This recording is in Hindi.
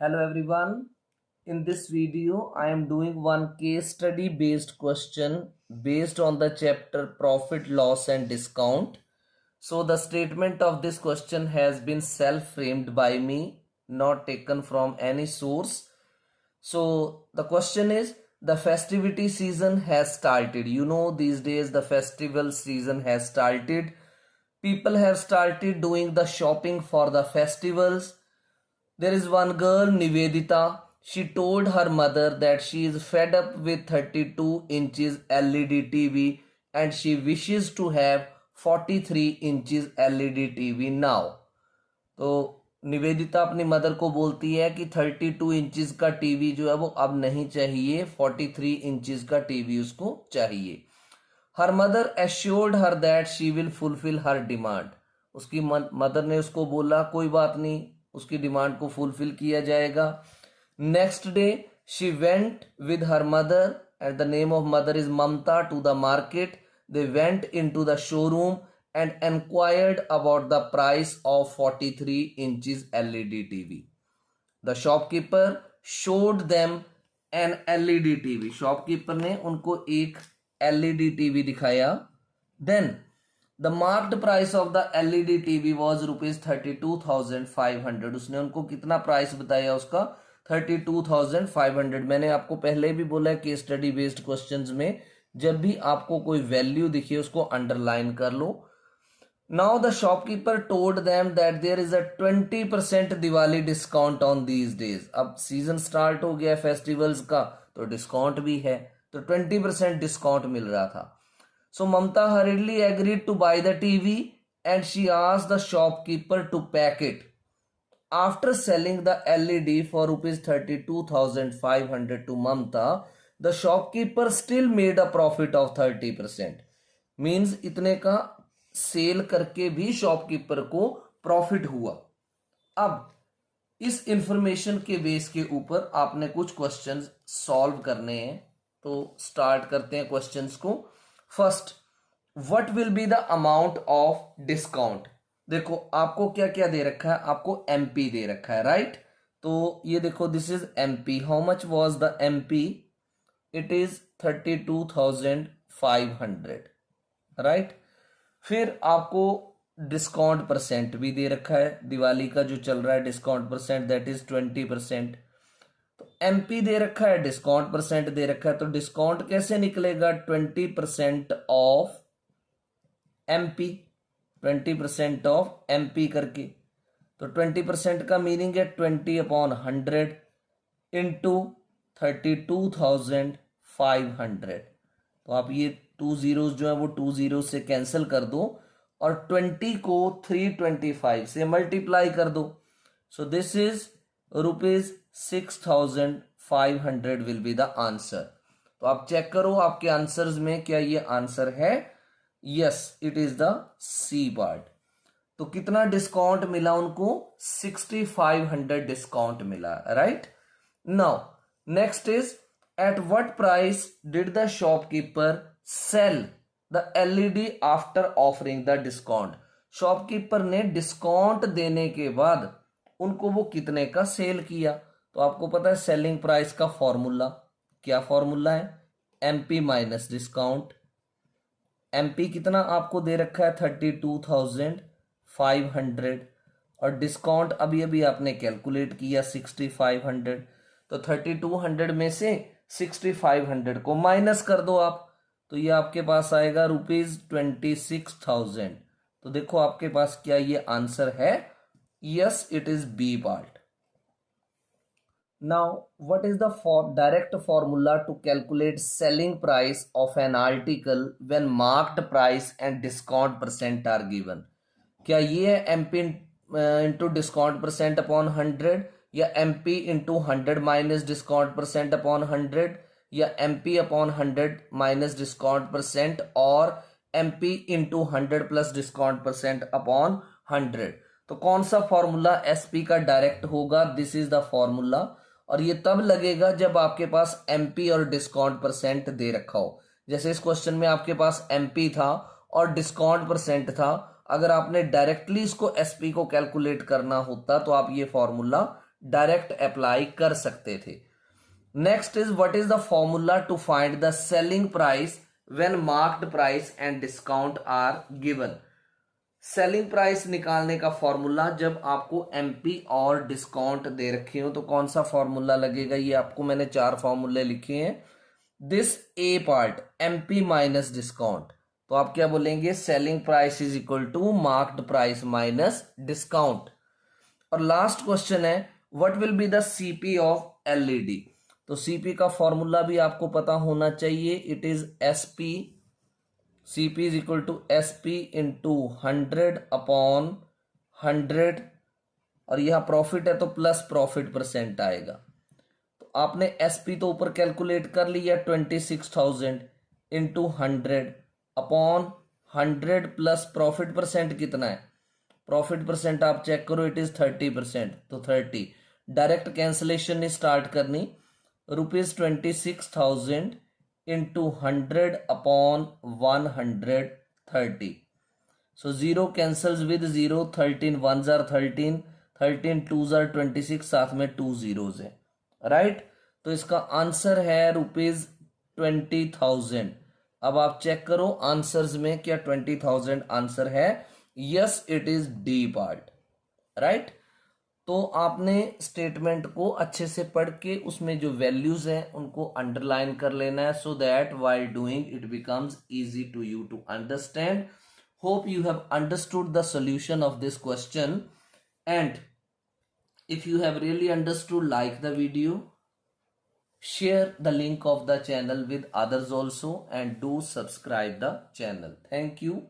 Hello everyone. In this video, I am doing one case study based question based on the chapter Profit, Loss and Discount. So the statement of this question has been self-framed by me, not taken from any source. So the question is, the festivity season has started. You know, these days the festival season has started. People have started doing the shopping for the festivals. There is one girl, Nivedita. She told her mother that she is fed up with 32 inches LED TV and she wishes to have 43 inches LED TV now. तो निवेदिता अपनी मदर को बोलती है कि 32 इंचेस का टीवी जो है वो अब नहीं चाहिए, 43 इंचेस का टीवी उसको चाहिए. Her mother assured her that she will fulfil her demand. उसकी मदर ने उसको बोला कोई बात नहीं, उसकी डिमांड को फुलफिल किया जाएगा. Next day she went with her mother and the name of mother is Mamta to the market. They went into the showroom and enquired about the price of 43 inches LED TV. The shopkeeper showed them an LED TV. Shopkeeper ने उनको एक LED TV दिखाया. Then the marked price of the LED TV was rupees 32,500. उसने उनको कितना प्राइस बताया उसका? 32,500. मैंने आपको पहले भी बोला है कि स्टडी बेस्ड क्वेश्चंस में जब भी आपको कोई वैल्यू दिखे उसको अंडरलाइन कर लो. Now the shopkeeper told them that there is a 20% Diwali discount on these days. अब सीजन स्टार्ट हो गया फेस्टिवल्स का तो डिस्काउंट भी है, तो 20% डिस्काउंट मिल रहा था. So Mamta hurriedly agreed to buy the TV and she asked the shopkeeper to pack it. After selling the LED for rupees 32,500 to Mamta, the shopkeeper still made a profit of 30%. Means इतने का सेल करके भी शॉपकीपर को प्रॉफिट हुआ. अब इस इंफॉर्मेशन के बेस के ऊपर आपने कुछ क्वेश्चंस सॉल्व करने हैं, तो स्टार्ट करते हैं क्वेश्चंस को. First, what will be the amount of discount. देखो आपको क्या क्या दे रखा है, आपको एमपी दे रखा है, राइट. तो ये देखो this is MP. How much was the MP? It is 32,500, right. फिर आपको डिस्काउंट परसेंट भी दे रखा है, दिवाली का जो चल रहा है डिस्काउंट परसेंट दैट इज 20%. तो एमपी दे रखा है, डिस्काउंट परसेंट दे रखा है, तो डिस्काउंट कैसे निकलेगा? 20% ऑफ एमपी, 20% ऑफ एमपी करके. तो 20% का मीनिंग है 20/100 इंटू 32,500. तो आप ये 2 zeros जो है वो 2 zeros से कैंसिल कर दो और 20 को 325 से मल्टीप्लाई कर दो. So this is rupees 6,500 will be the answer. तो आप चेक करो आपके आंसर्स में क्या ये आंसर है. Yes, it is the C part. तो कितना डिस्काउंट मिला उनको? 6,500 डिस्काउंट मिला, right. Now next is, at what price did the shopkeeper sell the LED after offering the discount. Shopkeeper ने डिस्काउंट देने के बाद उनको वो कितने का सेल किया? तो आपको पता है सेलिंग प्राइस का फॉर्मूला. क्या फॉर्मूला है? MP minus discount. एमपी कितना आपको दे रखा है? 32,500 और डिस्काउंट अभी अभी आपने कैलकुलेट किया 6,500. तो 3,200 में से 6,500 को माइनस कर दो आप, तो ये आपके पास आएगा रुपीज 26,000. तो देखो आपके पास क्या ये आंसर है. Yes, it is B part. Now what is the direct formula to calculate selling price of an article when marked price and discount percent are given. क्या ये है MP into discount percent upon 100, या MP into 100 minus discount percent upon 100, या MP upon 100 minus discount percent, और MP into 100 plus discount percent upon 100. तो कौन सा फॉर्मूला एसपी का डायरेक्ट होगा? This is the formula. और ये तब लगेगा जब आपके पास एमपी और डिस्काउंट परसेंट दे रखा हो. जैसे इस क्वेश्चन में आपके पास एमपी था और डिस्काउंट परसेंट था. अगर आपने डायरेक्टली इसको एसपी को कैलकुलेट करना होता तो आप ये फॉर्मूला डायरेक्ट अप्लाई कर सकते थे। Next is what is the formula to find the selling price when marked price and discount are given. Selling price निकालने का फॉर्मूला, जब आपको एमपी और डिस्काउंट दे रखे हो तो कौन सा फॉर्मूला लगेगा, ये आपको मैंने 4 फॉर्मूले लिखे हैं। This A part MP minus discount, तो आप क्या बोलेंगे, selling price is equal to marked price minus discount. और लास्ट क्वेश्चन है what will be the CP of LED. तो सीपी का फॉर्मूला भी आपको पता होना चाहिए, it is SP, CP is equal to SP into 100 upon 100, और यह प्रॉफिट है तो प्लस प्रॉफिट परसेंट आएगा। तो आपने एसपी तो ऊपर कैलकुलेट कर लिया 26,000 into 100 upon 100 plus profit percent कितना है, प्रॉफिट परसेंट आप चेक करो, इट इज 30%, तो 30 डायरेक्ट कैंसिलेशन स्टार्ट करनी, ₹26,000 into 100 upon 130, so 0 cancels with 0, 13 1s are 13, 13 2s are 26, साथ में 2 zeros है, राइट। तो इसका आंसर है ₹20,000। अब आप चेक करो आंसर्स में क्या 20,000 आंसर है, yes it is D part, right. तो आपने स्टेटमेंट को अच्छे से पढ़ के उसमें जो वैल्यूज हैं उनको अंडरलाइन कर लेना है, so that while doing it becomes easy to you to understand. Hope you have understood the solution of this question, and if you have really understood, like the video, share the link of the channel with others also, and do subscribe the channel. Thank you.